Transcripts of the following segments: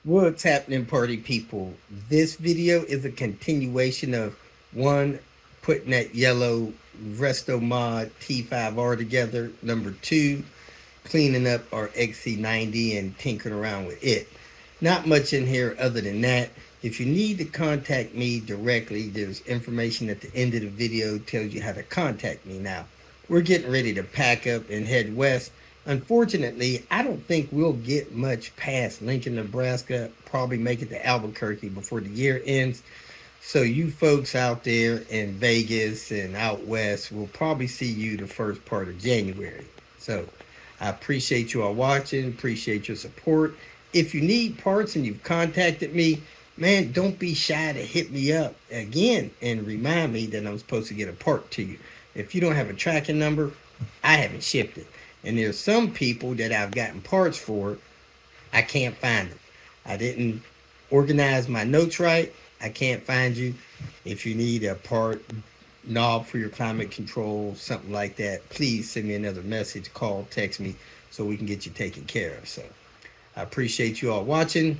What's happening, party people? This video is a continuation of one, putting that yellow Resto Mod T-5R together. Number two, cleaning up our XC90 and tinkering around with it. Not much in here other than that. If you need to contact me directly, there's information at the end of the video tells you how to contact me. Now, we're getting ready to pack up and head west. Unfortunately, I don't think we'll get much past Lincoln, Nebraska. Probably make it to Albuquerque before the year ends. So you folks out there in Vegas and out west will probably see you the first part of January. So I appreciate you all watching, appreciate your support. If you need parts and you've contacted me, man, don't be shy to hit me up again and remind me that I'm supposed to get a part to you. If you don't have a tracking number, I haven't shipped it. And there's some people that I've gotten parts for, I can't find them. I didn't organize my notes right. I can't find you. If you need a part, knob for your climate control, something like that, please send me another message, call, text me, so we can get you taken care of. So I appreciate you all watching.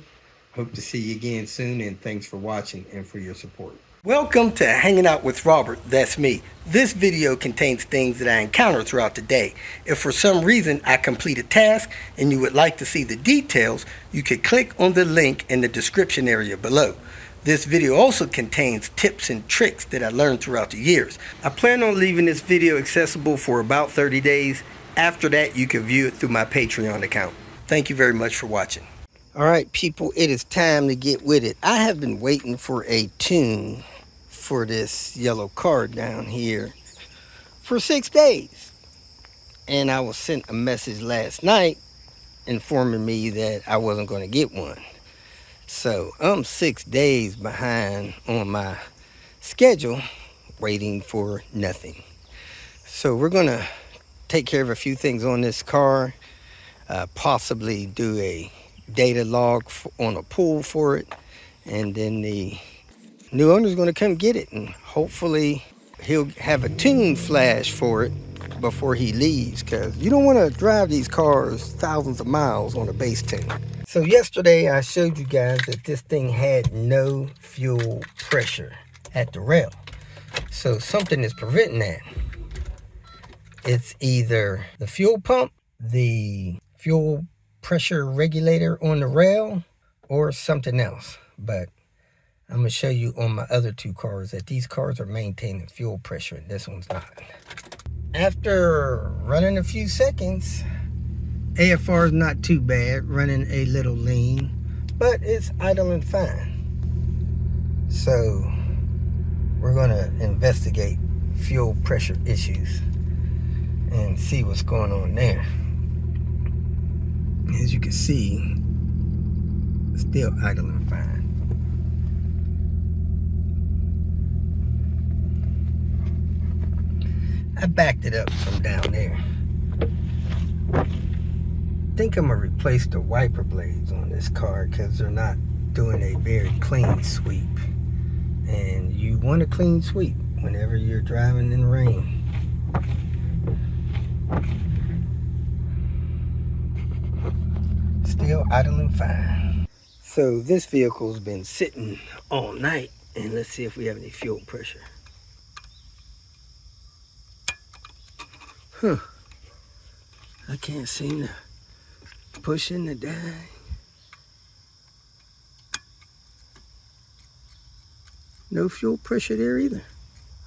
Hope to see you again soon, and thanks for watching and for your support. Welcome to Hanging Out with Robert. That's me. This video contains things that I encounter throughout the day. If for some reason I complete a task and you would like to see the details, you could click on the link in the description area below. This video also contains tips and tricks that I learned throughout the years. I plan on leaving this video accessible for about 30 days. After that, you can view it through my Patreon account. Thank you very much for watching. All right, people, it is time to get with it. I have been waiting for a tune for this yellow car down here for 6 days. And I was sent a message last night informing me that I wasn't going to get one. So I'm 6 days behind on my schedule, waiting for nothing. So we're going to take care of a few things on this car, possibly do a data log on a pool for it, and then the new owner's going to come get it, and hopefully he'll have a tune flash for it before he leaves, because you don't want to drive these cars thousands of miles on a base tune. So yesterday I showed you guys that this thing had no fuel pressure at the rail. So something is preventing that. It's either the fuel pump, the fuel pressure regulator on the rail, or something else. But I'm going to show you on my other two cars that these cars are maintaining fuel pressure and this one's not. After running a few seconds, AFR is not too bad, running a little lean, but it's idling fine. So we're going to investigate fuel pressure issues and see what's going on there. As you can see, still idling fine. I backed it up from down there. I think I'm going to replace the wiper blades on this car because they're not doing a very clean sweep. And you want a clean sweep whenever you're driving in the rain. Still idling fine. So this vehicle's been sitting all night, and let's see if we have any fuel pressure. Huh. I can't seem to push in the dang. No fuel pressure there either.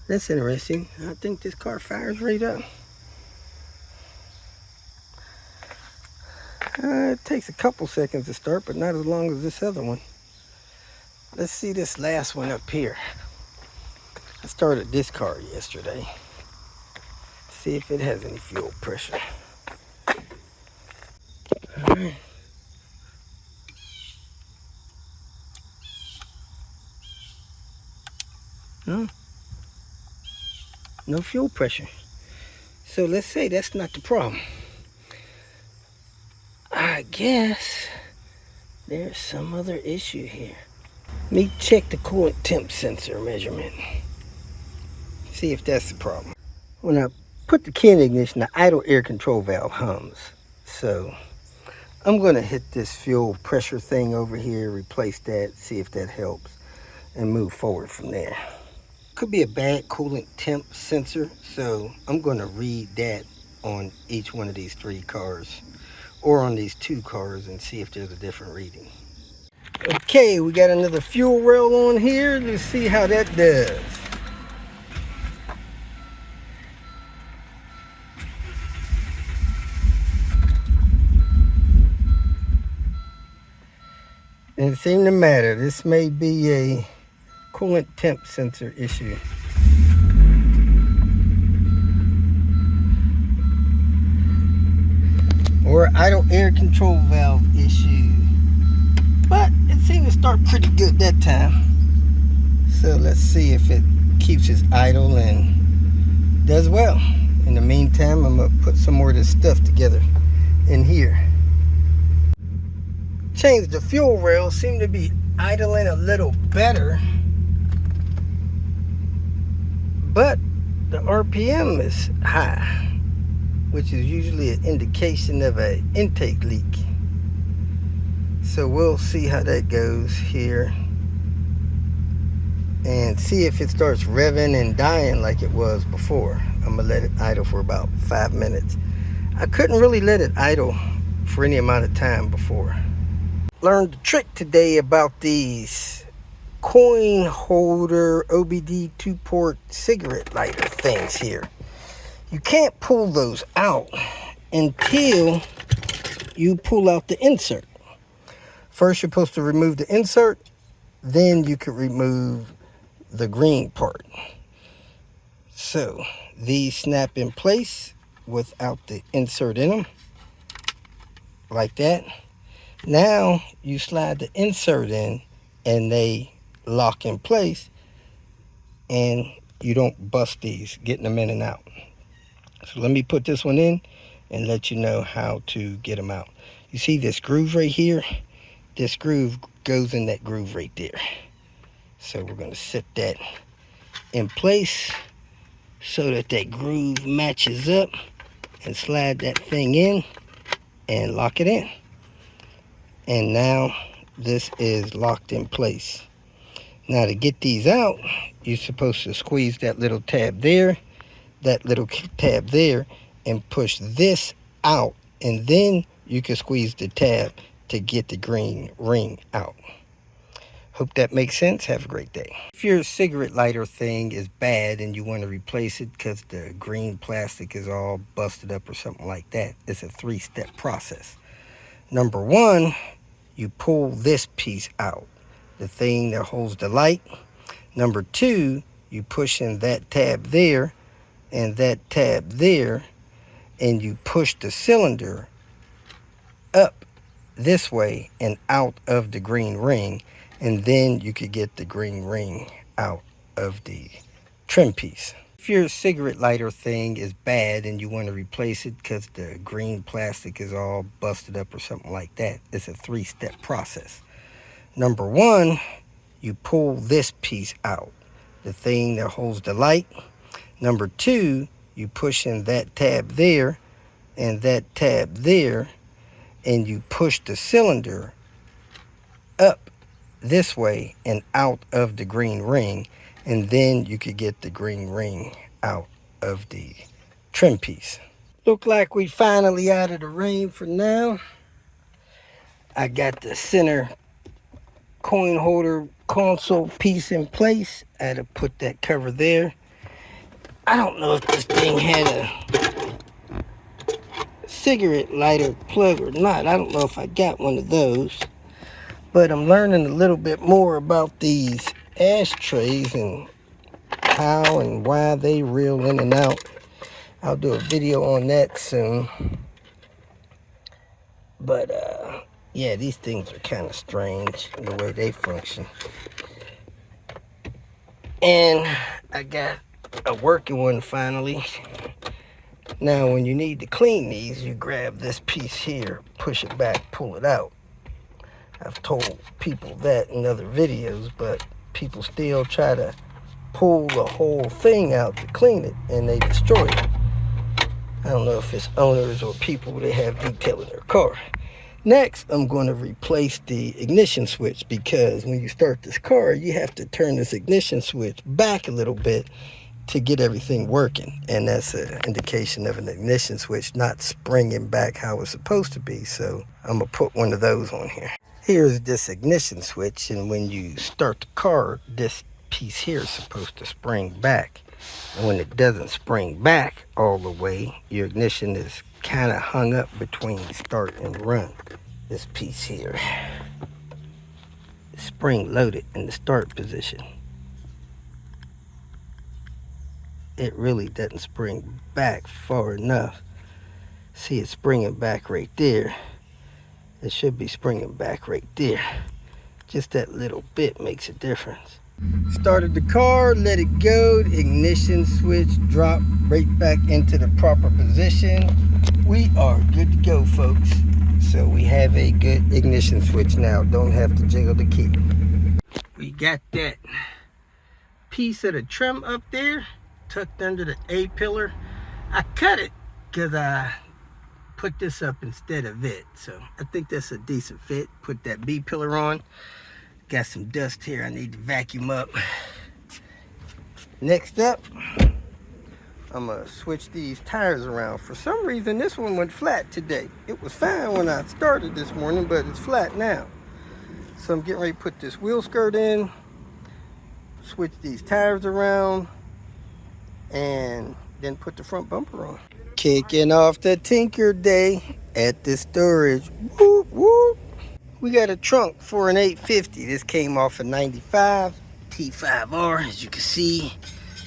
That's interesting. I think this car fires right up. It takes a couple seconds to start, but not as long as this other one. Let's see this last one up here. I started this car yesterday. See if it has any fuel pressure. All right. No fuel pressure. So let's say that's not the problem. I guess there's some other issue here. Let me check the coolant temp sensor measurement. See if that's the problem. When I put the key in ignition, the idle air control valve hums. So I'm going to hit this fuel pressure thing over here, replace that, see if that helps, and move forward from there. Could be a bad coolant temp sensor, so I'm going to read that on each one of these 3 cars, or on these 2 cars, and see if there's a different reading. Okay, we got another fuel rail on here. Let's see how that does. Didn't seem to matter. This may be a coolant temp sensor issue. Or idle air control valve issue. But it seemed to start pretty good that time. So let's see if it keeps us idle and does well. In the meantime, I'm gonna put some more of this stuff together in here. Change the fuel rail, seem to be idling a little better, but the RPM is high, which is usually an indication of an intake leak. So we'll see how that goes here and see if it starts revving and dying like it was before. I'm gonna let it idle for about 5 minutes. I couldn't really let it idle for any amount of time before. Learned the trick today about these coin holder OBD 2-port cigarette lighter things here. You can't pull those out until you pull out the insert. First, you're supposed to remove the insert, then you can remove the green part. So these snap in place without the insert in them, like that. Now you slide the insert in and they lock in place, and you don't bust these getting them in and out. So let me put this one in and let you know how to get them out. You see this groove right here? This groove goes in that groove right there. So we're going to set that in place so that that groove matches up, and slide that thing in and lock it in. And now this is locked in place. Now to get these out, you're supposed to squeeze that little tab there, that little tab there, and push this out, and then you can squeeze the tab to get the green ring out. Hope that makes sense. Have a great day. If your cigarette lighter thing is bad and you want to replace it because the green plastic is all busted up or something like that, it's a 3-step process. Number 1, you pull this piece out, the thing that holds the light. Number 2, you push in that tab there and that tab there, and you push the cylinder up this way and out of the green ring, and then you could get the green ring out of the trim piece. If your cigarette lighter thing is bad and you want to replace it because the green plastic is all busted up or something like that, it's a 3-step process. Number 1, you pull this piece out, the thing that holds the light. Number 2, you push in that tab there and that tab there, and you push the cylinder up this way and out of the green ring, and then you could get the green ring out of the trim piece. Look like we finally out of the rain for now. I got the center coin holder console piece in place. I had to put that cover there. I don't know if this thing had a cigarette lighter plug or not. I don't know if I got one of those, but I'm learning a little bit more about these ashtrays and how and why they reel in and out. I'll do a video on that soon. But yeah, these things are kind of strange the way they function. And I got a working one finally. Now when you need to clean these, you grab this piece here, push it back, pull it out. I've told people that in other videos, but people still try to pull the whole thing out to clean it, and they destroy it. I don't know if it's owners or people that have detail in their car. Next, I'm going to replace the ignition switch, because when you start this car, you have to turn this ignition switch back a little bit to get everything working. And that's an indication of an ignition switch not springing back how it's supposed to be. So I'm going to put one of those on here. Here's this ignition switch, and when you start the car, this piece here is supposed to spring back. And when it doesn't spring back all the way, your ignition is kind of hung up between start and run. This piece here is spring loaded in the start position. It really doesn't spring back far enough. See, it's springing back right there. It should be springing back right there. Just that little bit makes a difference. Started the car, let it go, the ignition switch dropped right back into the proper position. We are good to go, folks. So we have a good ignition switch now. Don't have to jiggle the key. We got that piece of the trim up there tucked under the A pillar. I cut it because I put this up instead of it. So I think that's a decent fit. Put that B pillar on. Got some dust here I need to vacuum up. Next up, I'm gonna switch these tires around. For some reason, this one went flat today. It was fine when I started this morning, but it's flat now. So I'm getting ready to put this wheel skirt in, switch these tires around, and then put the front bumper on. Kicking off the Tinker Day at the storage. Whoop, whoop. We got a trunk for an 850. This came off a 95 T-5R, as you can see.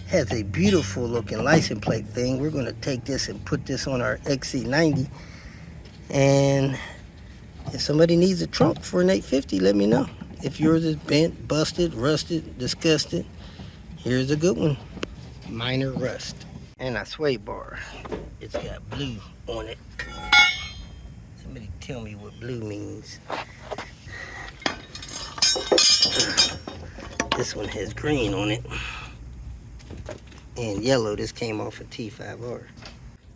Has a beautiful looking license plate thing. We're going to take this and put this on our XC90. And if somebody needs a trunk for an 850, let me know. If yours is bent, busted, rusted, disgusted, here's a good one. Minor rust. And a sway bar. It's got blue on it. Somebody tell me what blue means. This one has green on it. And yellow. This came off a T-5R.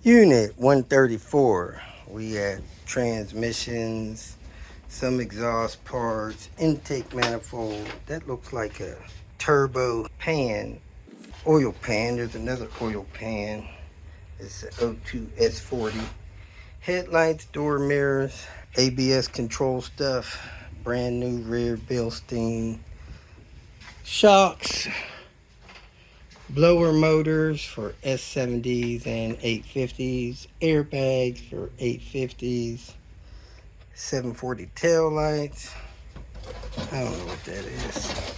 Unit 134. We had transmissions, some exhaust parts, intake manifold. That looks like a turbo pan, oil pan. There's another oil pan. It's an 02 S40. Headlights, door mirrors, ABS control stuff, brand new rear Bilstein, shocks, blower motors for S70s and 850s, airbags for 850s, 740 tail lights. I don't know what that is.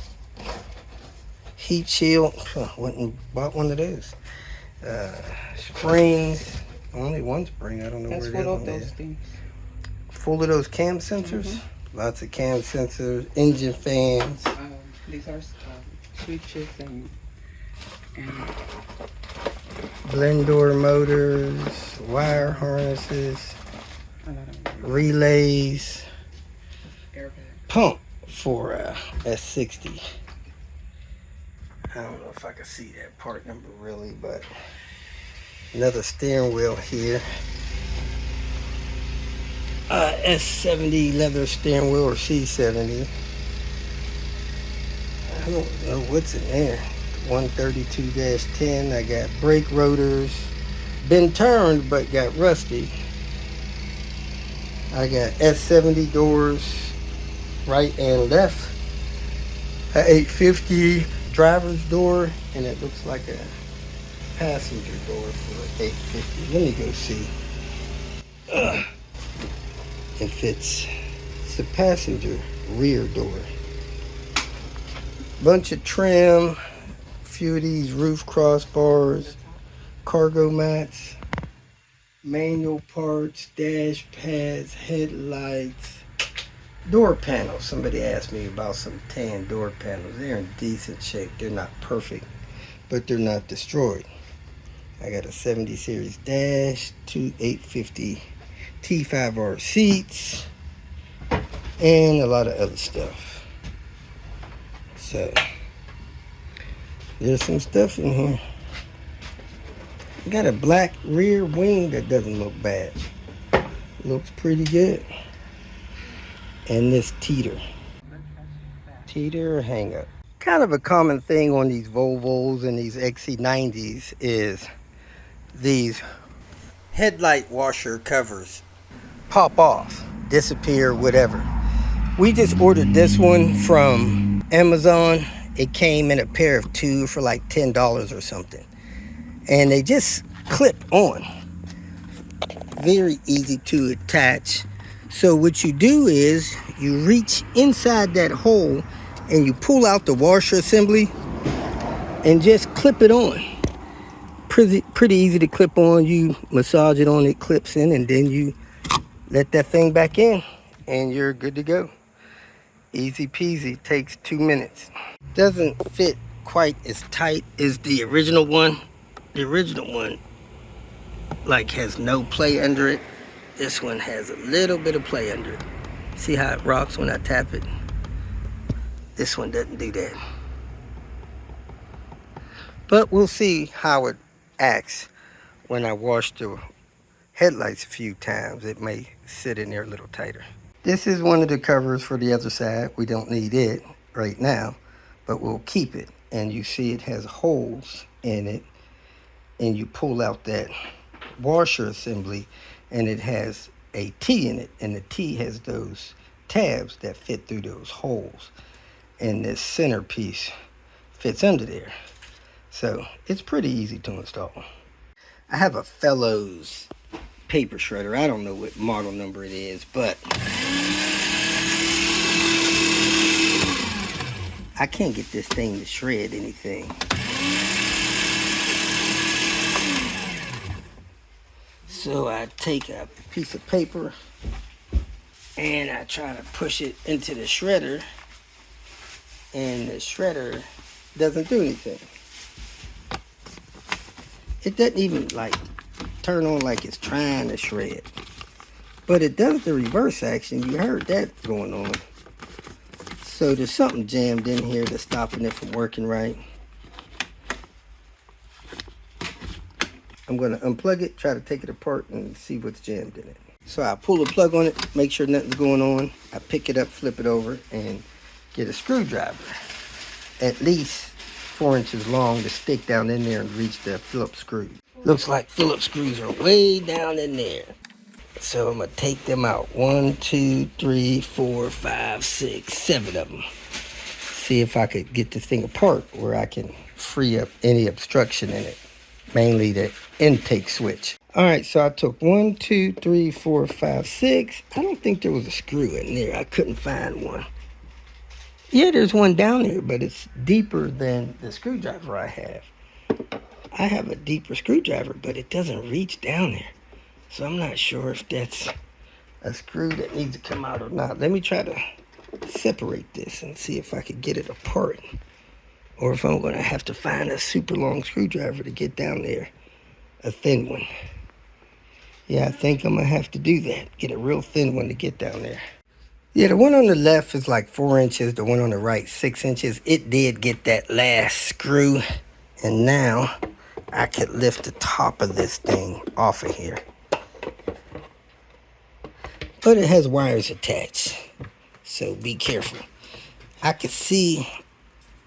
Heat shield. Went and bought one of those. Springs. Only one spring. I don't know where that one is. Things. Full of those cam sensors. Lots of cam sensors. Engine fans. These are switches and blend door motors. Wire harnesses. Relays. Airbag. Pump for S60. I don't know if I can see that part number really, but another steering wheel here. S70 leather steering wheel or C70. I don't know what's in there. 132-10. I got brake rotors. Been turned but got rusty. I got S70 doors, right and left. A 850 driver's door, and it looks like a passenger door for 850. Let me go see if it's a passenger rear door. Bunch of trim, few of these roof crossbars, cargo mats, manual parts, dash pads, headlights, door panels. Somebody asked me about some tan door panels. They're in decent shape. They're not perfect, but they're not destroyed. I got a 70 series dash, two 850 T-5R seats, and a lot of other stuff. So there's some stuff in here. Got a black rear wing that doesn't look bad. Looks pretty good. and this teeter. Teeter hang up. Kind of a common thing on these Volvos and these XC90s is these headlight washer covers pop off, disappear, whatever. We just ordered this one from Amazon. It came in a pair of two for like $10 or something. And they just clip on. Very easy to attach. So what you do is you reach inside that hole and you pull out the washer assembly and just clip it on. Pretty easy to clip on. You massage it on, it clips in, and then you let that thing back in and you're good to go. Easy peasy, takes 2 minutes. Doesn't fit quite as tight as the original one. The original one like has no play under it. This one has a little bit of play under it. See how it rocks when I tap it? This one doesn't do that. But we'll see how it acts when I wash the headlights a few times. It may sit in there a little tighter. This is one of the covers for the other side. We don't need it right now, but we'll keep it. And you see it has holes in it, and you pull out that washer assembly and it has a T in it, and the T has those tabs that fit through those holes, and this center piece fits under there. So it's pretty easy to install. I have a Fellows paper shredder. I don't know what model number it is, but I can't get this thing to shred anything. So I take a piece of paper and I try to push it into the shredder, and the shredder doesn't do anything. It doesn't even like turn on like it's trying to shred, but it does the reverse action. You heard that going on. So there's something jammed in here that's stopping it from working right. I'm going to unplug it, try to take it apart and see what's jammed in it. So I pull the plug on it, make sure nothing's going on. I pick it up, flip it over, and get a screwdriver. At least 4 inches long to stick down in there and reach the Phillips screw. Looks like Phillips screws are way down in there. So I'm going to take them out. 1, 2, 3, 4, 5, 6, 7 of them. See if I could get this thing apart where I can free up any obstruction in it. Mainly the intake switch. All right, so I took 1, 2, 3, 4, 5, 6. I don't think there was a screw in there. I couldn't find one. Yeah, there's one down there, but it's deeper than the screwdriver I have. I have a deeper screwdriver, but it doesn't reach down there. So I'm not sure if that's a screw that needs to come out or not. Let me try to separate this and see if I could get it apart. Or if I'm going to have to find a super long screwdriver to get down there. A thin one. Yeah, I think I'm going to have to do that. Get a real thin one to get down there. Yeah, the one on the left is like 4 inches. The one on the right, 6 inches. It did get that last screw. And now I could lift the top of this thing off of here. But it has wires attached. So be careful. I could see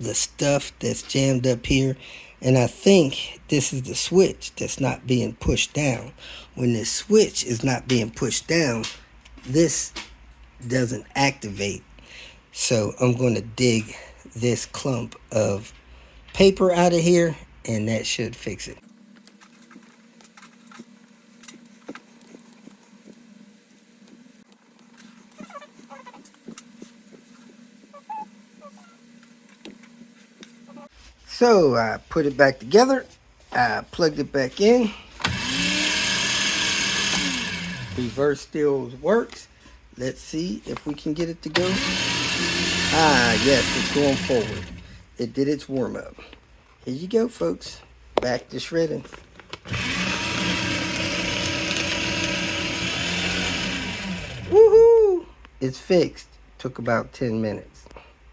the stuff that's jammed up here, and I think this is the switch that's not being pushed down. When this switch is not being pushed down, this doesn't activate. So I'm going to dig this clump of paper out of here, and that should fix it. So I put it back together. I plugged it back in. Reverse still works. Let's see if we can get it to go. Ah, yes, it's going forward. It did its warm up. Here you go, folks. Back to shredding. Woohoo! It's fixed. Took about 10 minutes.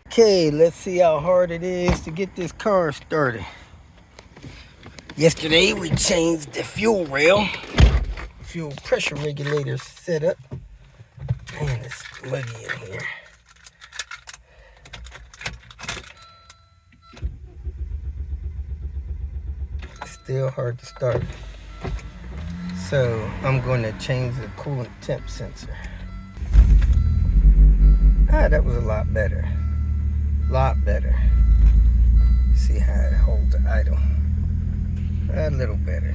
Okay, let's see how hard it is to get this car started. Yesterday we changed the fuel rail. Fuel pressure regulator setup. Man, it's muggy in here. It's still hard to start. So I'm going to change the coolant temp sensor. Ah, that was a lot better. Lot better. See how it holds the idle. A little better.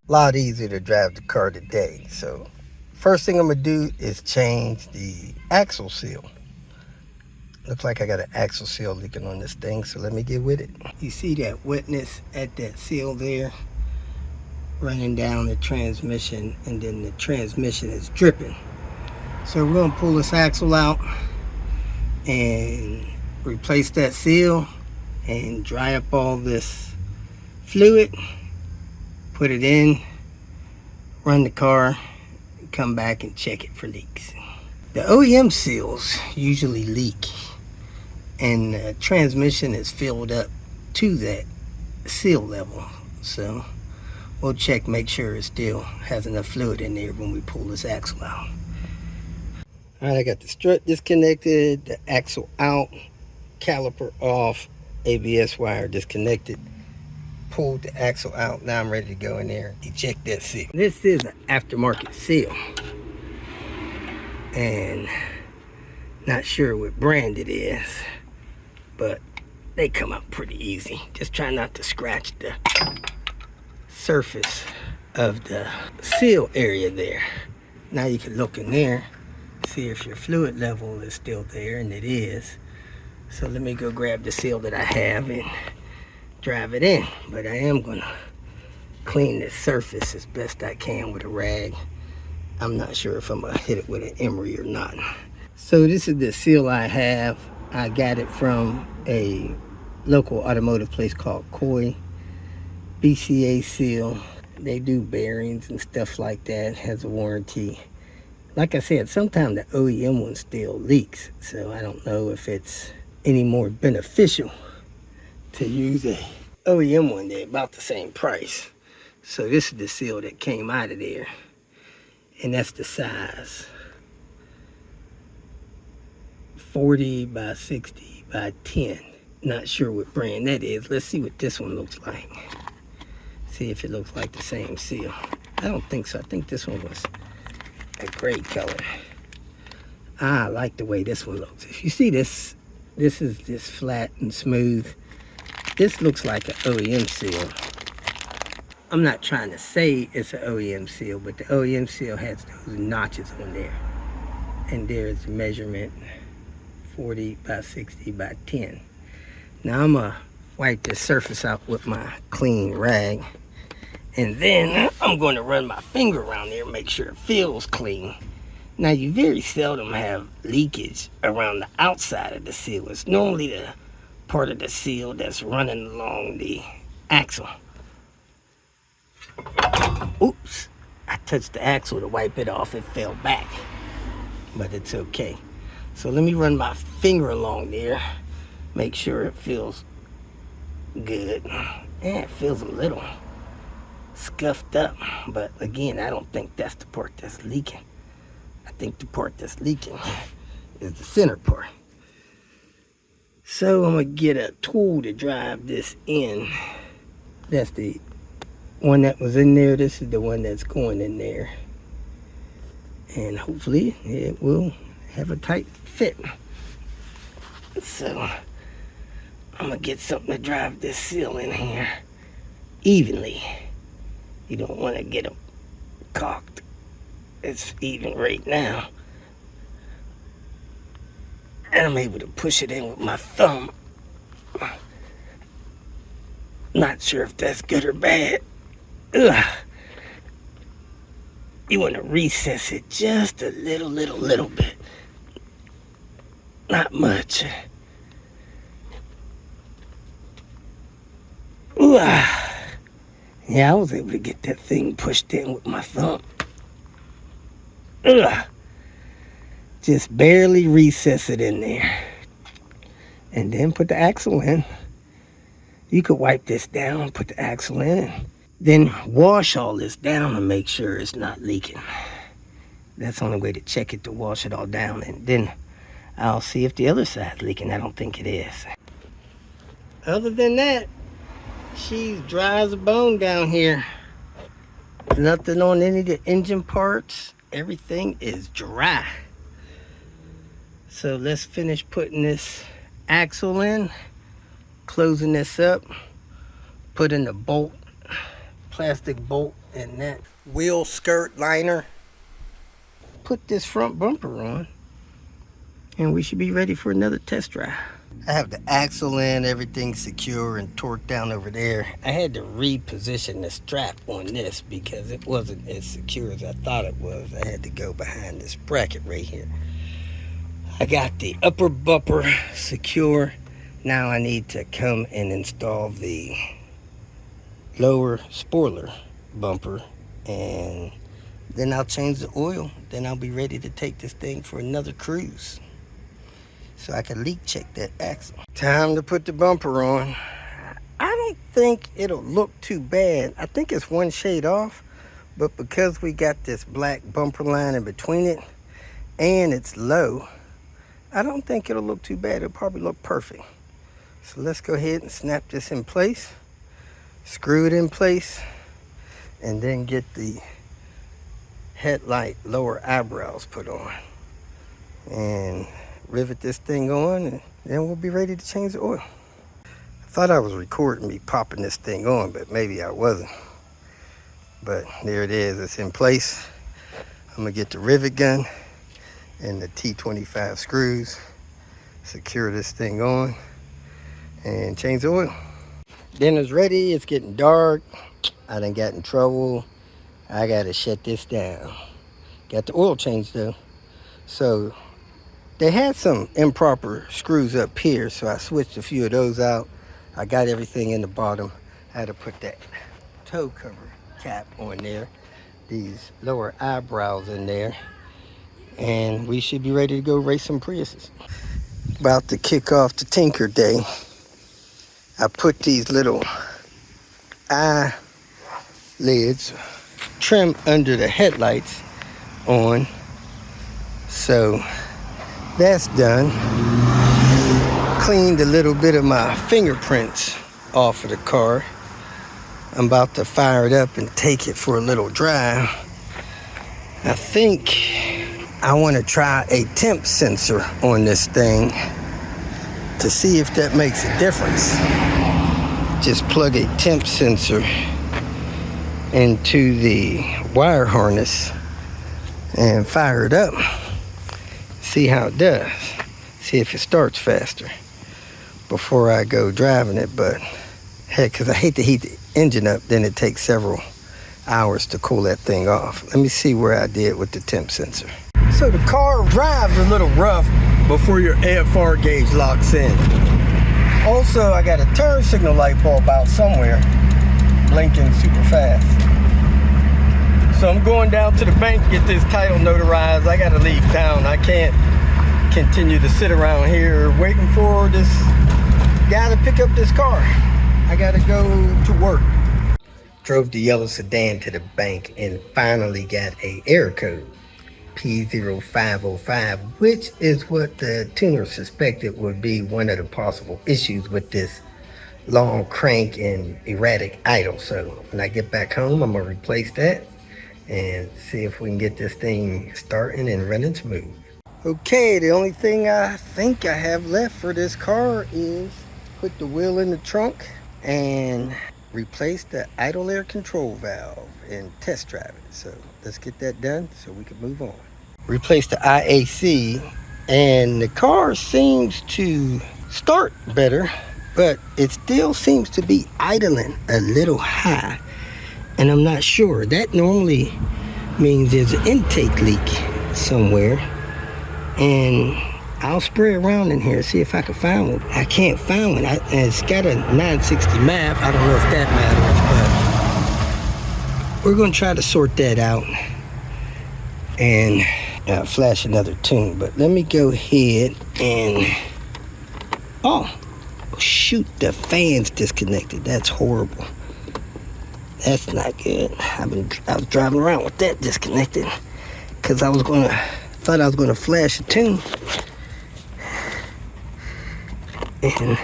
A lot easier to drive the car today. So first thing I'm gonna do is change the axle seal. Looks like I got an axle seal leaking on this thing, so let me get with it. You see that wetness at that seal there running down the transmission, and then the transmission is dripping. So we're gonna pull this axle out and replace that seal and dry up all this fluid, put it in, run the car, come back and check it for leaks. The OEM seals usually leak, and the transmission is filled up to that seal level. So we'll check, make sure it still has enough fluid in there when we pull this axle out. All right, I got the strut disconnected, the axle out, caliper off, ABS wire disconnected. Pulled the axle out. Now I'm ready to go in there and check that seal. This is an aftermarket seal, and not sure what brand it is, but they come out pretty easy. Just try not to scratch the surface of the seal area there. Now you can look in there, see if your fluid level is still there, and it is. So let me go grab the seal that I have and drive it in. But I am gonna clean this surface as best I can with a rag. I'm not sure if I'm gonna hit it with an emery or not. So this is the seal I have. I got it from a local automotive place called Koi. BCA seal. They do bearings and stuff like that. Has a warranty. Like I said, sometimes the OEM one still leaks, so I don't know if it's any more beneficial to use a OEM one. They're about the same price. So this is the seal that came out of there, and that's the size, 40 by 60 by 10. Not sure what brand that is. Let's see what this one looks like. See if it looks like the same seal. I don't think so. I think this one was a gray color. I like the way this one looks. If you see this, this is this flat and smooth. This looks like an OEM seal. I'm not trying to say it's an OEM seal, but the OEM seal has those notches on there. And there's the measurement, 40 by 60 by 10. Now I'm gonna wipe this surface out with my clean rag. And then I'm going to run my finger around there and make sure it feels clean. Now you very seldom have leakage around the outside of the seal. It's normally the part of the seal that's running along the axle. Oops, I touched the axle to wipe it off. It fell back, but it's okay. So let me run my finger along there, make sure it feels good. Yeah, it feels a little scuffed up, but again, I don't think that's the part that's leaking. I think the part that's leaking is the center part. So I'm gonna get a tool to drive this in. That's the one that was in there. This is the one that's going in there, and hopefully it will have a tight fit. So I'm gonna get something to drive this seal in here evenly. You don't want to get them cocked. It's even right now, and I'm able to push it in with my thumb. Not sure if that's good or bad. Ugh. You want to recess it just a little bit. Not much. Ooh. Yeah, I was able to get that thing pushed in with my thumb. Ugh. Just barely recess it in there. And then put the axle in. You could wipe this down, put the axle in, and then wash all this down to make sure it's not leaking. That's the only way to check it, to wash it all down, and then I'll see if the other side's leaking. I don't think it is. Other than that, she's dry as a bone down here. Nothing on any of the engine parts. Everything is dry. So let's finish putting this axle in, closing this up, putting the bolt, plastic bolt in that wheel skirt liner. Put this front bumper on, and we should be ready for another test drive. I have the axle in, everything secure and torqued down over there. I had to reposition the strap on this because it wasn't as secure as I thought it was. I had to go behind this bracket right here. I got the upper bumper secure. Now I need to come and install the lower spoiler bumper, and then I'll change the oil. Then I'll be ready to take this thing for another cruise, so I can leak check that axle. Time to put the bumper on. I don't think it'll look too bad. I think it's one shade off, but because we got this black bumper line in between it and it's low, I don't think it'll look too bad. It'll probably look perfect. So let's go ahead and snap this in place, screw it in place, and then get the headlight lower eyebrows put on and rivet this thing on, and then we'll be ready to change the oil. I thought I was recording me popping this thing on, but maybe I wasn't. But there it is, it's in place. I'm gonna get the rivet gun and the T-25 screws, secure this thing on, and change the oil. Dinner's ready, it's getting dark. I done got in trouble. I gotta shut this down. Got the oil change though. So they had some improper screws up here, so I switched a few of those out. I got everything in the bottom. I had to put that toe cover cap on there, these lower eyebrows in there, and we should be ready to go race some Priuses. About to kick off the Tinker Day. I put these little eye lids, trim under the headlights on, so that's done. Cleaned a little bit of my fingerprints off of the car. I'm about to fire it up and take it for a little drive. I think I want to try a temp sensor on this thing to see if that makes a difference. Just plug a temp sensor into the wire harness and fire it up. See how it does. See if it starts faster before I go driving it. But heck, because I hate to heat the engine up, then it takes several hours to cool that thing off. Let me see where I did with the temp sensor. So the car drives a little rough before your AFR gauge locks in. Also, I got a turn signal light bulb out somewhere, blinking super fast. So I'm going down to the bank to get this title notarized. I gotta leave town. I can't continue to sit around here waiting for this guy to pick up this car. I gotta go to work. Drove the yellow sedan to the bank and finally got a error code, P0505, which is what the tuner suspected would be one of the possible issues with this long crank and erratic idle. So when I get back home, I'm gonna replace that and see if we can get this thing starting and running smooth. Okay, the only thing I think I have left for this car is put the wheel in the trunk and replace the idle air control valve and test drive it. So let's get that done so we can move on. Replace the IAC, and the car seems to start better, but it still seems to be idling a little high, and I'm not sure. That normally means there's an intake leak somewhere, and I'll spray around in here, see if I can find one. I can't find one. It's got a 960 map. I don't know if that matters, but we're gonna try to sort that out and flash another tune. But let me go ahead and, oh shoot, the fan's disconnected. That's horrible. That's not good. I was driving around with that disconnected. because thought I was gonna flash a tune and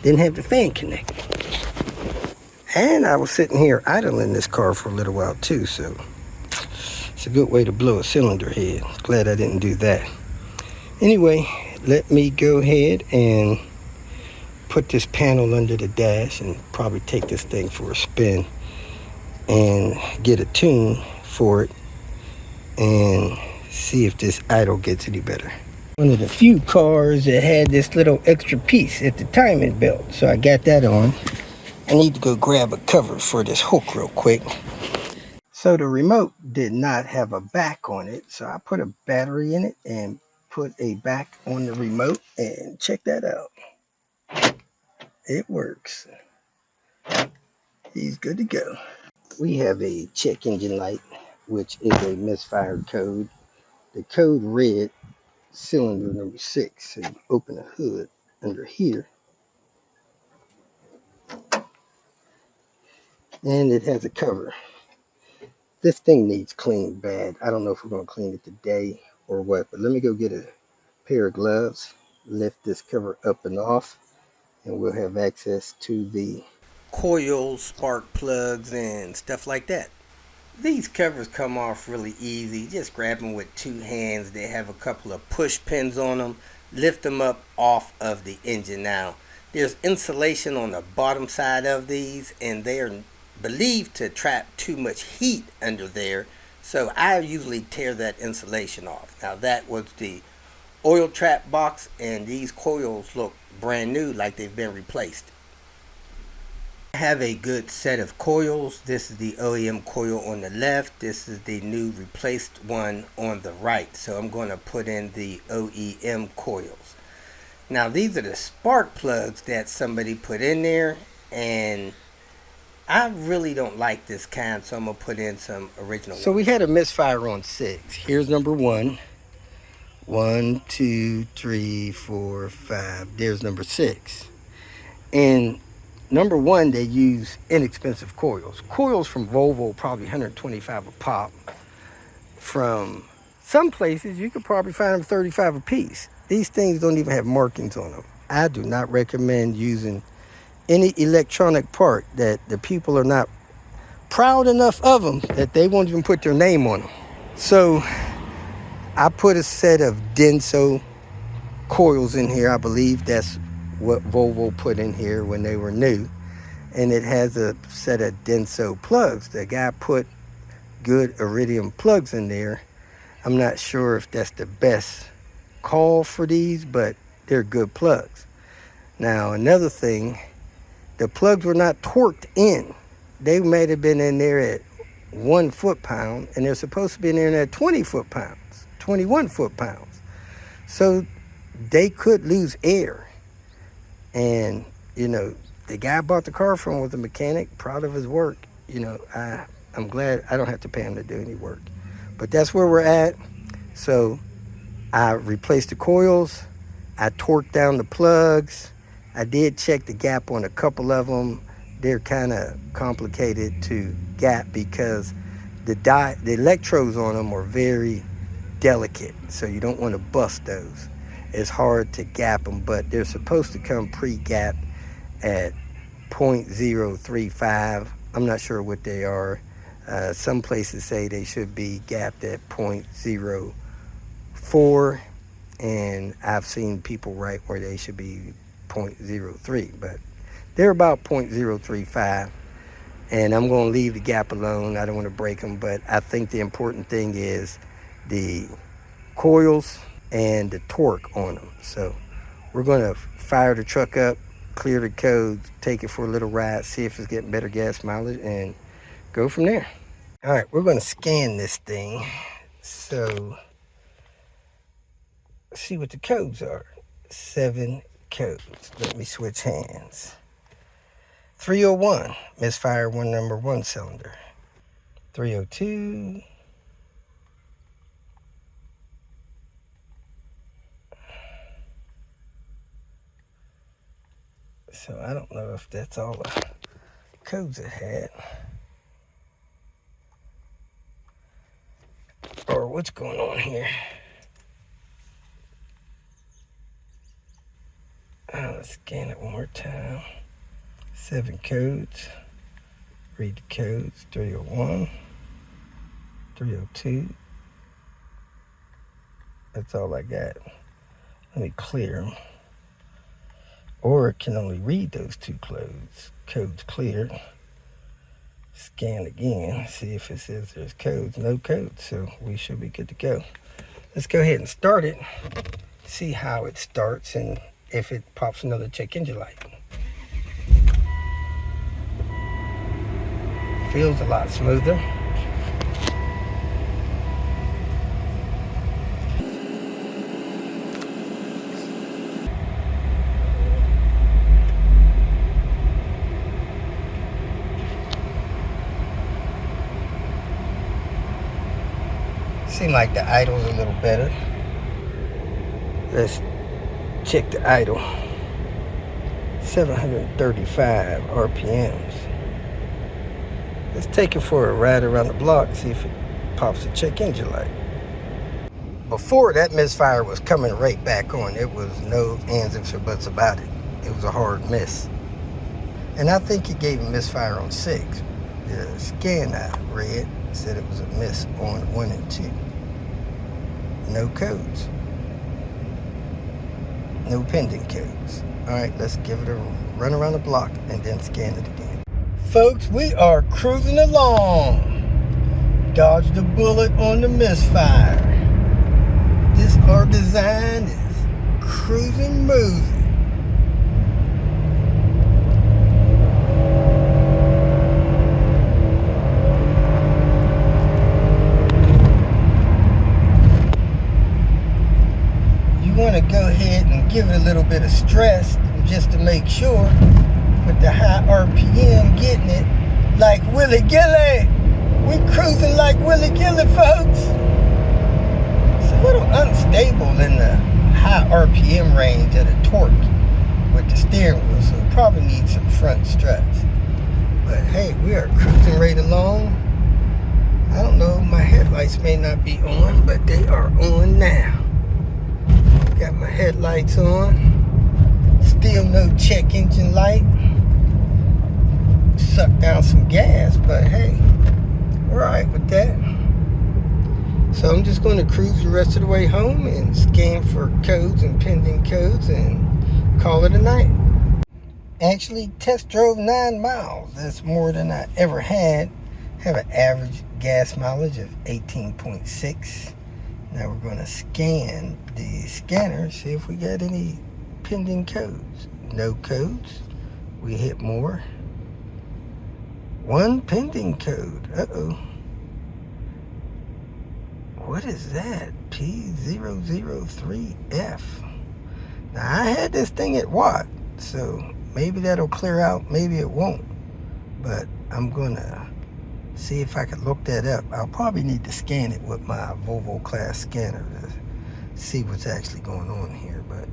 didn't have the fan connected. And I was sitting here idling this car for a little while too, so it's a good way to blow a cylinder head. Glad I didn't do that. Anyway, let me go ahead and put this panel under the dash and probably take this thing for a spin and get a tune for it and see if this idle gets any better. One of the few cars that had this little extra piece at the timing belt, so I got that on. I need to go grab a cover for this hook real quick. So the remote did not have a back on it, so I put a battery in it and put a back on the remote, and check that out. It works. He's good to go. We have a check engine light, which is a misfired code. The code read cylinder number 6. So you open the hood under here, and it has a cover. This thing needs cleaned bad. I don't know if we're going to clean it today or what, but let me go get a pair of gloves, lift this cover up and off, and we'll have access to the coils, spark plugs, and stuff like that. These covers come off really easy. Just grab them with 2 hands. They have a couple of push pins on them. Lift them up off of the engine. Now, there's insulation on the bottom side of these, and they are believed to trap too much heat under there. So I usually tear that insulation off. Now, that was the oil trap box, and these coils look brand new, like they've been replaced. I have a good set of coils. This is the OEM coil on the left. This is the new replaced one on the right. So I'm going to put in the OEM coils. Now these are the spark plugs that somebody put in there, and I really don't like this kind, so I'm going to put in some original. So we had a misfire on 6. Here's number 1. 1, 2, 3, 4, 5. There's number 6. And number 1, they use inexpensive coils. Coils from Volvo, probably $125 a pop. From some places, you could probably find them $35 a piece. These things don't even have markings on them. I do not recommend using any electronic part that the people are not proud enough of them that they won't even put their name on them. So I put a set of Denso coils in here. I believe that's what Volvo put in here when they were new. And it has a set of Denso plugs. The guy put good iridium plugs in there. I'm not sure if that's the best call for these, but they're good plugs. Now, another thing, the plugs were not torqued in. They might have been in there at 1 foot-pound, and they're supposed to be in there at 20 foot-pounds, 21 foot-pounds. So they could lose air. And, you know, the guy I bought the car from was a mechanic, proud of his work. You know, I'm glad I don't have to pay him to do any work. But that's where we're at. So I replaced the coils. I torqued down the plugs. I did check the gap on a couple of them. They're kind of complicated to gap because the electrodes on them are very delicate. So you don't want to bust those. It's hard to gap them, but they're supposed to come pre-gapped at 0.035. I'm not sure what they are. Some places say they should be gapped at 0.04, and I've seen people write where they should be 0.03, but they're about 0.035, and I'm going to leave the gap alone. I don't want to break them, but I think the important thing is the coils and the torque on them. So we're going to fire the truck up, clear the codes, take it for a little ride, see if it's getting better gas mileage, and go from there. All right, we're going to scan this thing. So let's see what the codes are. 7 codes. Let me switch hands. 301, misfire number 1 cylinder. 302. So I don't know if that's all the codes it had or what's going on here. Let's scan it one more time. 7 codes. Read the codes. 301, 302. That's all I got. Let me clear them. Or it can only read those 2 codes. Codes cleared. Scan again. See if it says there's codes. No codes. So we should be good to go. Let's go ahead and start it. See how it starts and if it pops another check engine light. Feels a lot smoother. Seems like the idle's a little better. Let's check the idle. 735 RPMs. Let's take it for a ride around the block, see if it pops a check engine light. Before, that misfire was coming right back on. It was no ands, ifs, or buts about it. It was a hard miss. And I think it gave a misfire on 6. The scan I read said it was a miss on 1 and 2. No codes. No pending codes. All right, let's give it a run around the block and then scan it again. Folks, we are cruising along. Dodged a bullet on the misfire. This our design is cruising moving. Want to go ahead and give it a little bit of stress just to make sure with the high RPM getting it like Willy Gilly. We cruising like Willy Gilly, folks. It's a little unstable in the high RPM range at a torque with the steering wheel, so it probably needs some front struts. But hey, we are cruising right along. I don't know, my headlights may not be on, but they are on now. Got my headlights on. Still no check engine light. Sucked down some gas, but hey, we're alright with that. So I'm just going to cruise the rest of the way home and scan for codes and pending codes and call it a night. Actually test drove 9 miles. That's more than I ever had. Have an average gas mileage of 18.6. Now we're going to scan the scanner, see if we got any pending codes. No codes. We hit more. 1 pending code. Uh-oh. What is that? P003F. Now I had this thing at watt, so maybe that'll clear out, maybe it won't. But I'm going to see if I can look that up. I'll probably need to scan it with my Volvo class scanner to see what's actually going on here, but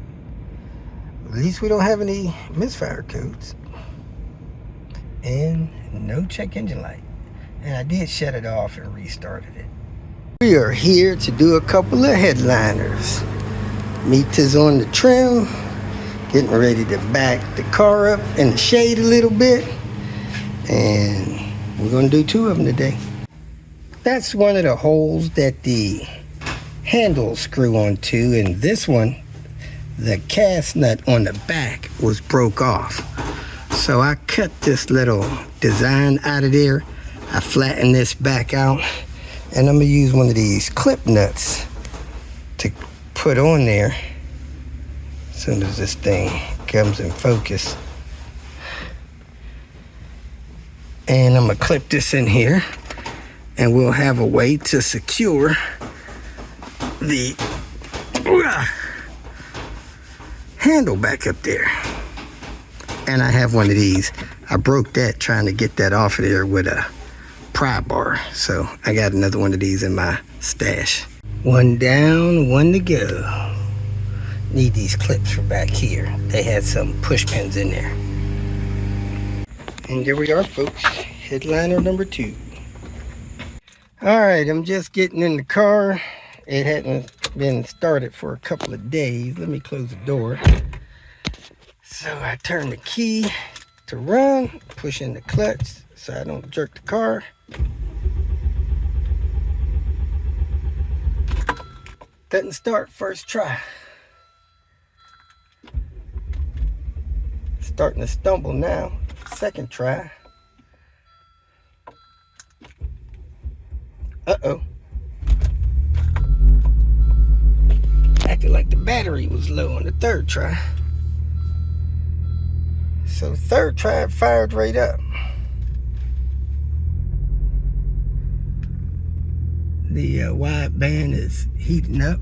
at least we don't have any misfire codes. And no check engine light. And I did shut it off and restarted it. We are here to do a couple of headliners. Meat is on the trim, getting ready to back the car up in the shade a little bit, and we're going to do 2 of them today. That's one of the holes that the handles screw onto, and this one, the cast nut on the back was broke off. So I cut this little design out of there. I flattened this back out, and I'm going to use one of these clip nuts to put on there as soon as this thing comes in focus. And I'm gonna clip this in here, and we'll have a way to secure the handle back up there. And I have one of these. I broke that trying to get that off of there with a pry bar, so I got another one of these in my stash. 1 down, 1 to go. Need these clips for back here. They had some push pins in there. And there we are, folks. Headliner number 2. All right, I'm just getting in the car. It hadn't been started for a couple of days. Let me close the door. So I turn the key to run, push in the clutch so I don't jerk the car. Doesn't start first try. Starting to stumble now, second try. Uh-oh. Acted like the battery was low on the third try. So third try, it fired right up. The wide band is heating up.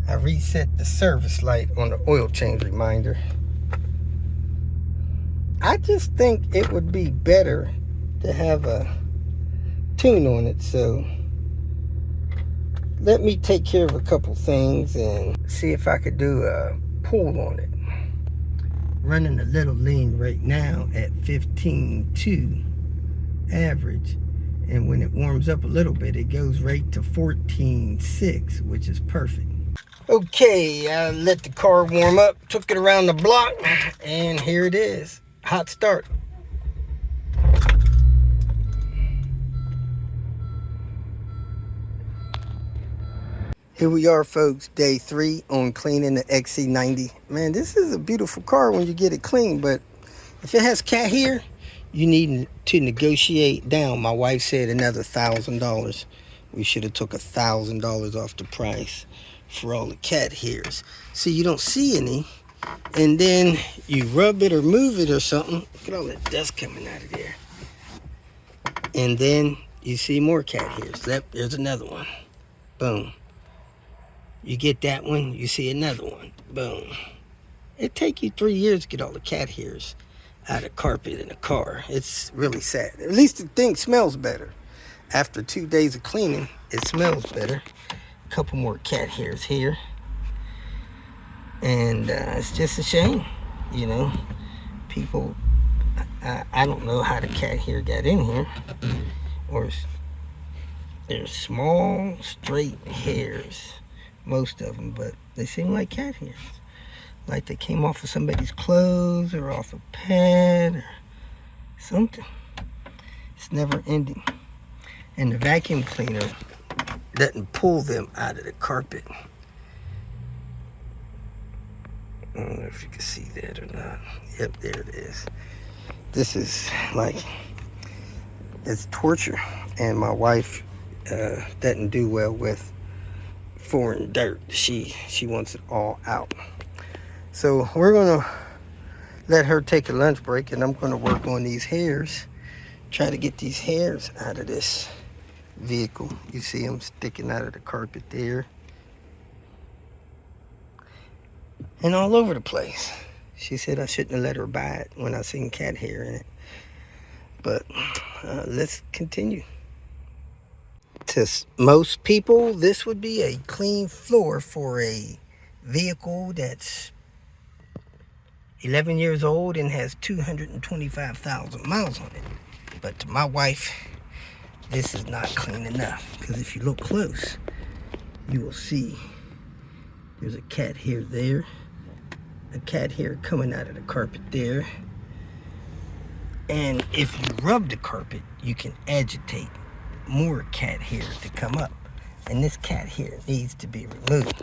I reset the service light on the oil change reminder. I just think it would be better to have a tune on it, so let me take care of a couple things and see if I could do a pull on it. Running a little lean right now at 15.2 average, and when it warms up a little bit it goes right to 14.6, which is perfect. Okay, I let the car warm up, took it around the block, and here it is. Hot start. Here we are, folks, day 3 on cleaning the XC90. Man, this is a beautiful car when you get it clean, but if it has cat hair, you need to negotiate down. My wife said another $1,000. We should have took $1,000 off the price for all the cat hairs. See, you don't see any, and then you rub it or move it or something. Look at all that dust coming out of there. And then you see more cat hairs. There's another one. Boom. You get that one, you see another one. Boom. It take you 3 years to get all the cat hairs out of carpet in a car. It's really sad. At least the thing smells better. After 2 days of cleaning, it smells better. A couple more cat hairs here. And it's just a shame, you know. People, I don't know how the cat hair got in here. Or they're small, straight hairs. Most of them, but they seem like cat hairs, like they came off of somebody's clothes or off a pad or something. It's never ending, and the vacuum cleaner doesn't pull them out of the carpet. I don't know if you can see that or not. Yep, there it is. This is like, it's torture, and my wife doesn't do well with foreign dirt. She wants it all out. So we're gonna let her take a lunch break, and I'm gonna work on these hairs, try to get these hairs out of this vehicle. You see them sticking out of the carpet there and all over the place. She said I shouldn't have let her buy it when I seen cat hair in it, but let's continue. To most people, this would be a clean floor for a vehicle that's 11 years old and has 225,000 miles on it. But to my wife, this is not clean enough, because if you look close, you will see there's a cat hair there, a cat hair coming out of the carpet there, and if you rub the carpet, you can agitate more cat hair to come up, and this cat hair needs to be removed.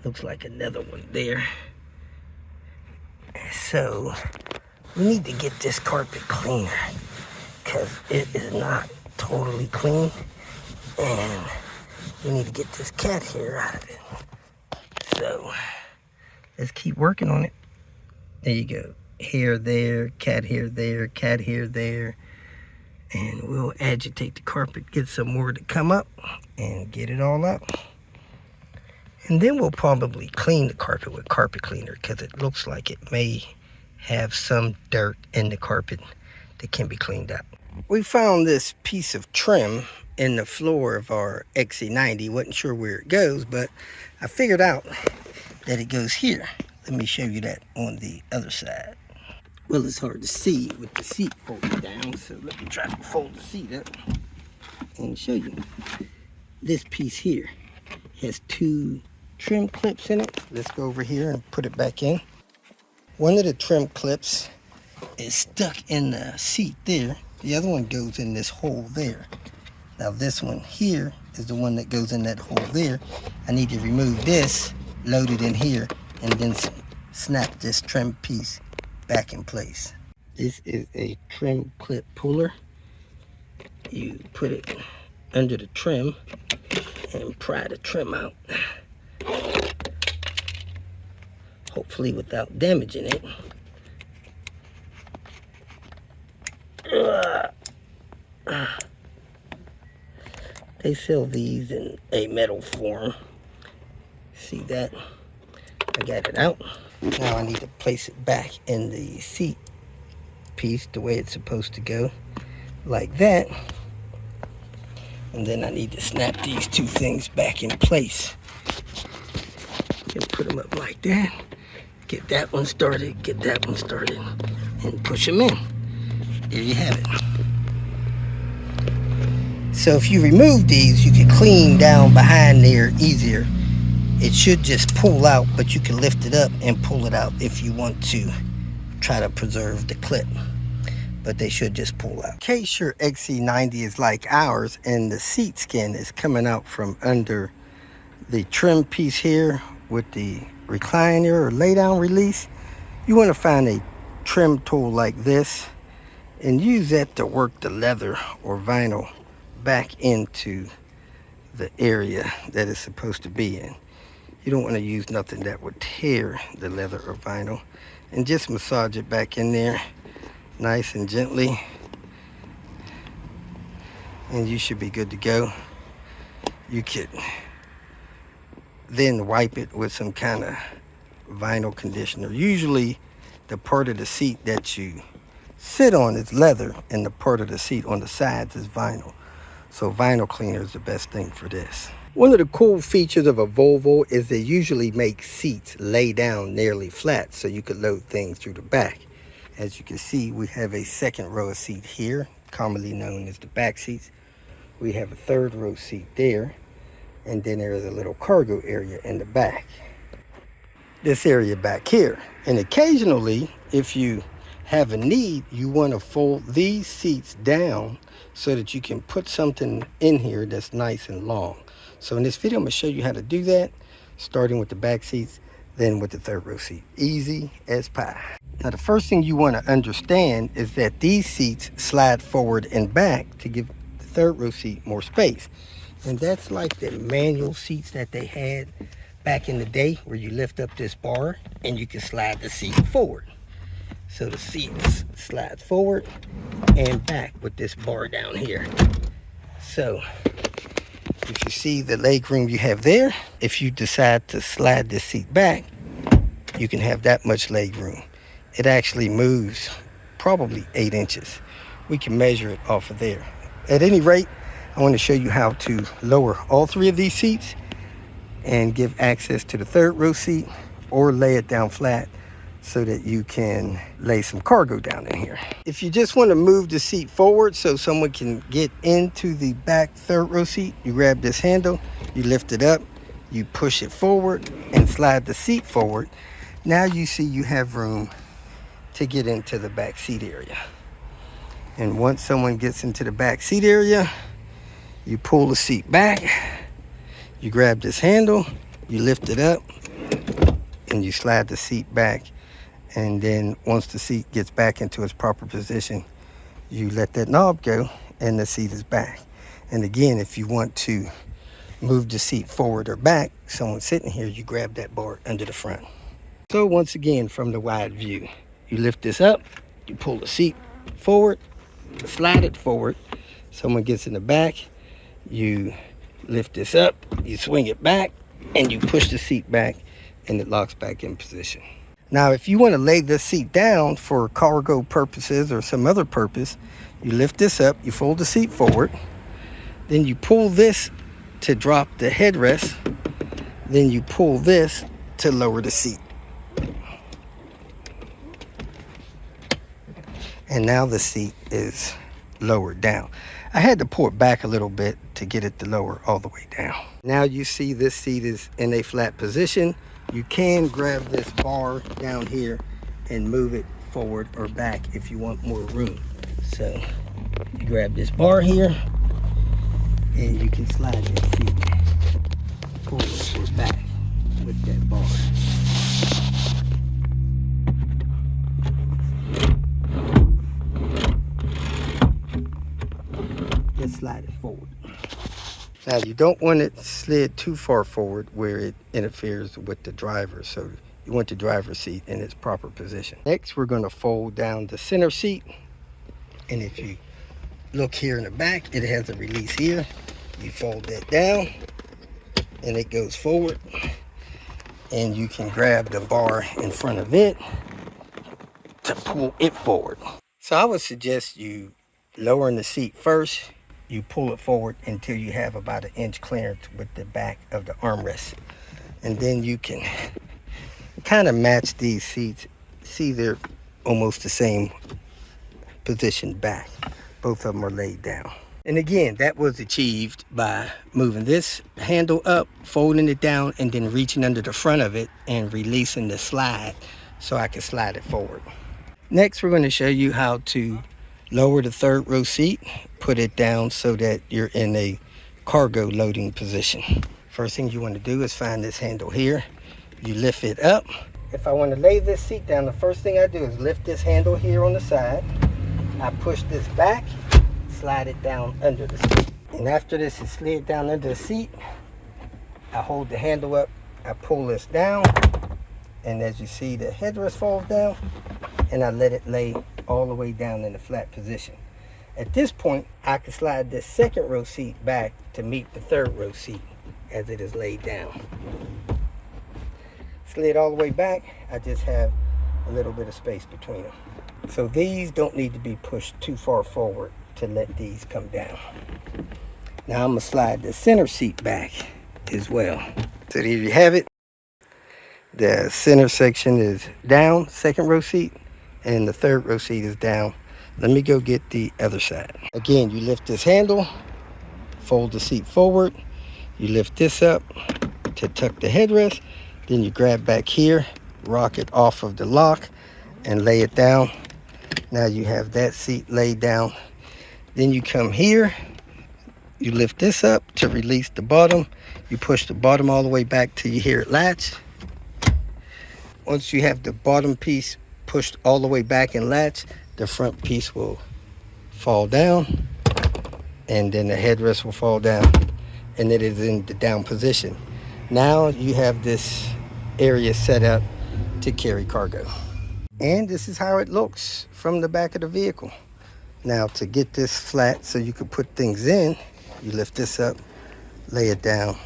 Looks like another one there. So we need to get this carpet cleaner, because it is not totally clean, and we need to get this cat hair out of it. So let's keep working on it. There you go. Hair there, cat hair there, cat hair there. And we'll agitate the carpet, get some more to come up, and get it all up. And then we'll probably clean the carpet with carpet cleaner, because it looks like it may have some dirt in the carpet that can be cleaned up. We found this piece of trim in the floor of our XC90. Wasn't sure where it goes, but I figured out that it goes here. Let me show you that on the other side. Well, it's hard to see with the seat folded down, so let me try to fold the seat up and show you. This piece here has 2 trim clips in it. Let's go over here and put it back in. One of the trim clips is stuck in the seat there. The other one goes in this hole there. Now this one here is the one that goes in that hole there. I need to remove this, load it in here, and then snap this trim piece back in place. This is a trim clip puller. You put it under the trim and pry the trim out. Hopefully without damaging it. They sell these in a metal form. See that? I got it out. Now I need to place it back in the seat piece the way it's supposed to go, like that. And then I need to snap these 2 things back in place. Just put them up like that. Get that one started, get that one started, and push them in. There you have it. So if you remove these, you can clean down behind there easier. It should just pull out, but you can lift it up and pull it out if you want to try to preserve the clip. But they should just pull out. In case your XC90 is like ours and the seat skin is coming out from under the trim piece here with the recliner or lay down release, you want to find a trim tool like this and use that to work the leather or vinyl back into the area that it's supposed to be in. You don't want to use nothing that would tear the leather or vinyl, and just massage it back in there nice and gently, and you should be good to go. You could then wipe it with some kind of vinyl conditioner. Usually the part of the seat that you sit on is leather and the part of the seat on the sides is vinyl. So vinyl cleaner is the best thing for this. One of the cool features of a Volvo is they usually make seats lay down nearly flat so you could load things through the back. As you can see, we have a 2nd row of seat here, commonly known as the back seats. We have a 3rd row seat there, and then there is a little cargo area in the back. This area back here. And occasionally, if you have a need, you want to fold these seats down so that you can put something in here that's nice and long. So in this video, I'm going to show you how to do that, starting with the back seats, then with the 3rd row seat. Easy as pie. Now the first thing you want to understand is that these seats slide forward and back to give the 3rd row seat more space. And that's like the manual seats that they had back in the day, where you lift up this bar and you can slide the seat forward. So the seat slides forward and back with this bar down here. So if you see the leg room you have there, if you decide to slide this seat back, you can have that much leg room. It actually moves probably 8 inches. We can measure it off of there. At any rate, I want to show you how to lower all 3 of these seats and give access to the 3rd row seat, or lay it down flat so that you can lay some cargo down in here. If you just want to move the seat forward so someone can get into the back 3rd row seat, you grab this handle, you lift it up, you push it forward and slide the seat forward. Now you see you have room to get into the back seat area. And once someone gets into the back seat area, you pull the seat back, you grab this handle, you lift it up, and you slide the seat back. And then once the seat gets back into its proper position, you let that knob go and the seat is back. And again, if you want to move the seat forward or back, someone sitting here, you grab that bar under the front. So once again, from the wide view, you lift this up, you pull the seat forward, slide it forward. Someone gets in the back, you lift this up, you swing it back, and you push the seat back, and it locks back in position. Now, if you want to lay this seat down for cargo purposes or some other purpose, you lift this up, you fold the seat forward, then you pull this to drop the headrest, then you pull this to lower the seat. And now the seat is lowered down. I had to pull it back a little bit to get it to lower all the way down. Now you see this seat is in a flat position. You can grab this bar down here and move it forward or back if you want more room. So you grab this bar here and you can slide that seat forward or back with that bar. Just slide it forward. Now you don't want it slid too far forward where it interferes with the driver, so you want the driver's seat in its proper position. Next, we're going to fold down the center seat, and if you look here in the back, it has a release here. You fold that down and it goes forward, and you can grab the bar in front of it to pull it forward. So I would suggest you lowering the seat first. You pull it forward until you have about 1 inch clearance with the back of the armrest, and then you can kind of match these seats. See, they're almost the same position back. Both of them are laid down. And again, that was achieved by moving this handle up, folding it down, and then reaching under the front of it and releasing the slide so I can slide it forward. Next, we're going to show you how to lower the third row seat, put it down so that you're in a cargo loading position. First thing you want to do is find this handle here. You lift it up. If I want to lay this seat down, the first thing I do is lift this handle here on the side. I push this back, slide it down under the seat. And after this is slid down under the seat, I hold the handle up, I pull this down, and as you see, the headrest falls down, and I let it lay all the way down in the flat position. At this point, I can slide this second row seat back to meet the third row seat as it is laid down. Slid all the way back, I just have a little bit of space between them. So these don't need to be pushed too far forward to let these come down. Now I'm gonna slide the center seat back as well. So there you have it. The center section is down, second row seat, and the third row seat is down. Let me go get the other side. Again, you lift this handle, fold the seat forward, you lift this up to tuck the headrest, then you grab back here, rock it off of the lock, and lay it down. Now you have that seat laid down. Then you come here, you lift this up to release the bottom, you push the bottom all the way back till you hear it latch. Once you have the bottom piece pushed all the way back and latch, the front piece will fall down, and then the headrest will fall down, and it is in the down position. Now you have this area set up to carry cargo. And this is how it looks from the back of the vehicle. Now to get this flat so you can put things in, you lift this up, lay it down,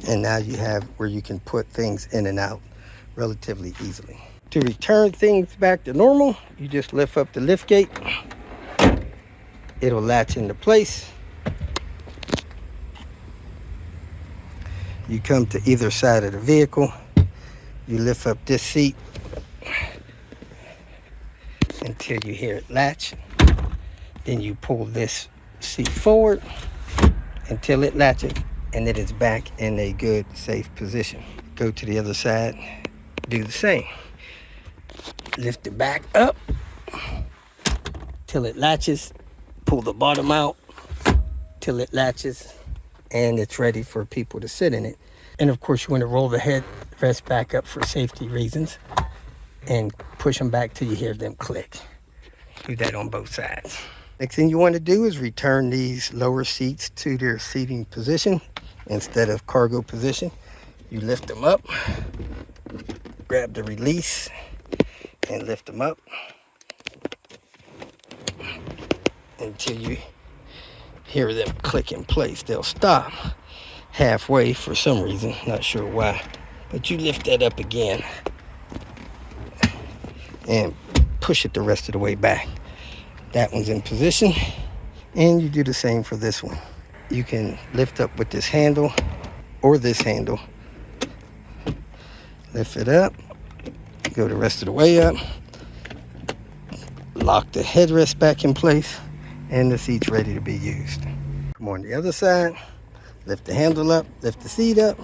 and now you have where you can put things in and out relatively easily. To return things back to normal, you just lift up the lift gate. It'll latch into place. You come to either side of the vehicle. You lift up this seat until you hear it latch. Then you pull this seat forward until it latches, and it is back in a good, safe position. Go to the other side, do the same. Lift it back up till it latches, pull the bottom out till it latches, and it's ready for people to sit in it. And of course, you want to roll the headrest back up for safety reasons and push them back till you hear them click. Do that on both sides. Next thing you want to do is return these lower seats to their seating position instead of cargo position. You lift them up, grab the release, and lift them up until you hear them click in place. They'll stop halfway for some reason, not sure why, but you lift that up again and push it the rest of the way back. That one's in position, and you do the same for this one. You can lift up with this handle or this handle, lift it up, go the rest of the way up, lock the headrest back in place, and the seat's ready to be used. Come on the other side, lift the handle up, lift the seat up.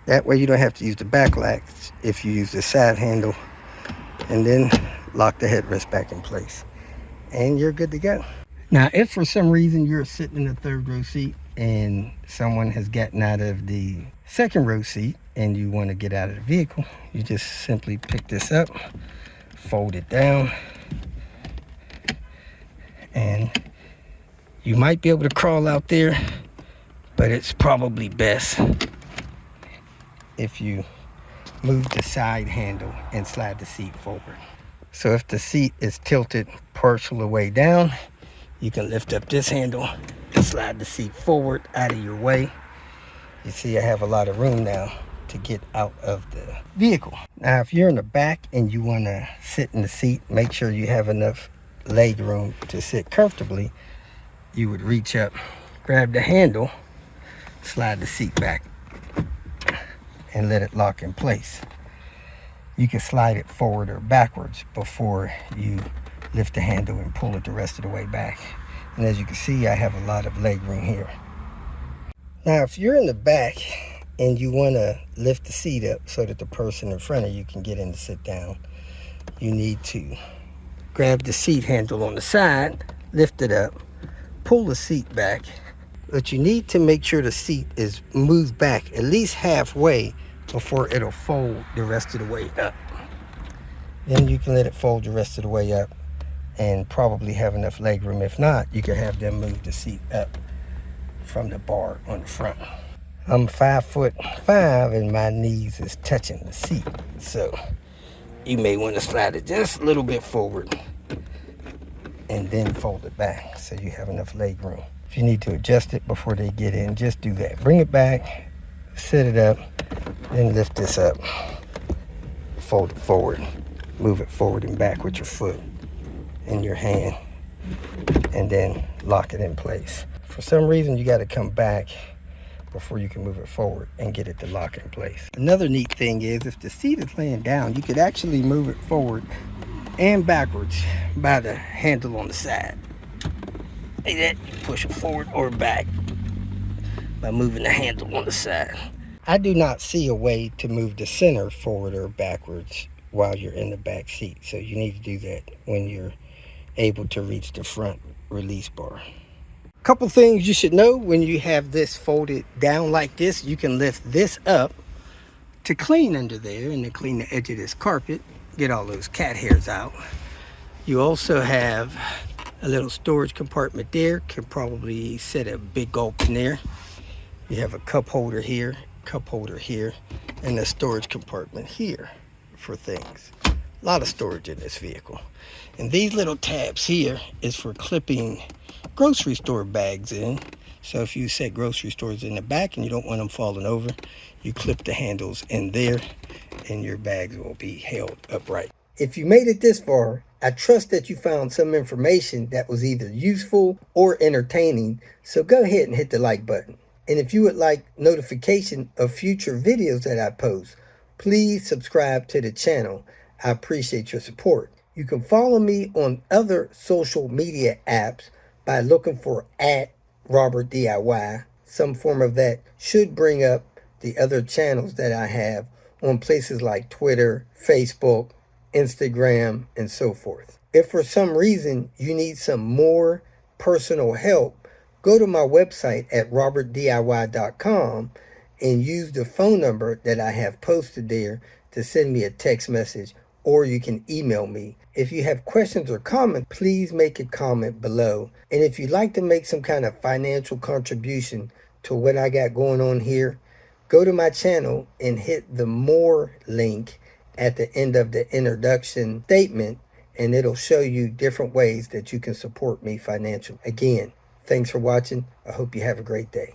That way you don't have to use the back latch if you use the side handle, and then lock the headrest back in place. And you're good to go. Now, if for some reason you're sitting in the third row seat and someone has gotten out of the second row seat and you want to get out of the vehicle, you just simply pick this up, fold it down, and you might be able to crawl out there, but it's probably best if you move the side handle and slide the seat forward. So if the seat is tilted partial way down, you can lift up this handle and slide the seat forward out of your way. You see I have a lot of room now to get out of the vehicle. Now if you're in the back and you want to sit in the seat, make sure you have enough leg room to sit comfortably. You would reach up, grab the handle, slide the seat back, and let it lock in place. You can slide it forward or backwards before you lift the handle and pull it the rest of the way back. And as you can see, I have a lot of leg room here. Now, if you're in the back and you want to lift the seat up so that the person in front of you can get in to sit down, you need to grab the seat handle on the side, lift it up, pull the seat back. But you need to make sure the seat is moved back at least halfway before it'll fold the rest of the way up. Then you can let it fold the rest of the way up and probably have enough leg room. If not, you can have them move the seat up from the bar on the front. I'm 5'5" and my knees is touching the seat, so you may want to slide it just a little bit forward and then fold it back so you have enough leg room. If you need to adjust it before they get in, just do that. Bring it back, set it up, then lift this up, fold it forward, move it forward and back with your foot and your hand, and then lock it in place. For some reason, you got to come back before you can move it forward and get it to lock in place. Another neat thing is if the seat is laying down, you could actually move it forward and backwards by the handle on the side. Like that, you push it forward or back by moving the handle on the side. I do not see a way to move the center forward or backwards while you're in the back seat, so you need to do that when you're able to reach the front release bar. Couple things you should know: when you have this folded down like this, you can lift this up to clean under there and to clean the edge of this carpet, get all those cat hairs out. You also have a little storage compartment there, can probably set a big gulp in there. You have a cup holder here, and a storage compartment here for things. A lot of storage in this vehicle. And these little tabs here is for clipping grocery store bags in. So if you set grocery stores in the back and you don't want them falling over, you clip the handles in there and your bags will be held upright. If you made it this far, I trust that you found some information that was either useful or entertaining, so go ahead and hit the like button. And if you would like notification of future videos that I post, please subscribe to the channel. I appreciate your support. You can follow me on other social media apps by looking for @RobertDIY. Some form of that should bring up the other channels that I have on places like Twitter, Facebook, Instagram, and so forth. If for some reason you need some more personal help, go to my website at robertdiy.com and use the phone number that I have posted there to send me a text message, or you can email me. If you have questions or comments, please make a comment below. And if you'd like to make some kind of financial contribution to what I got going on here, go to my channel and hit the more link at the end of the introduction statement, and it'll show you different ways that you can support me financially. Again, thanks for watching. I hope you have a great day.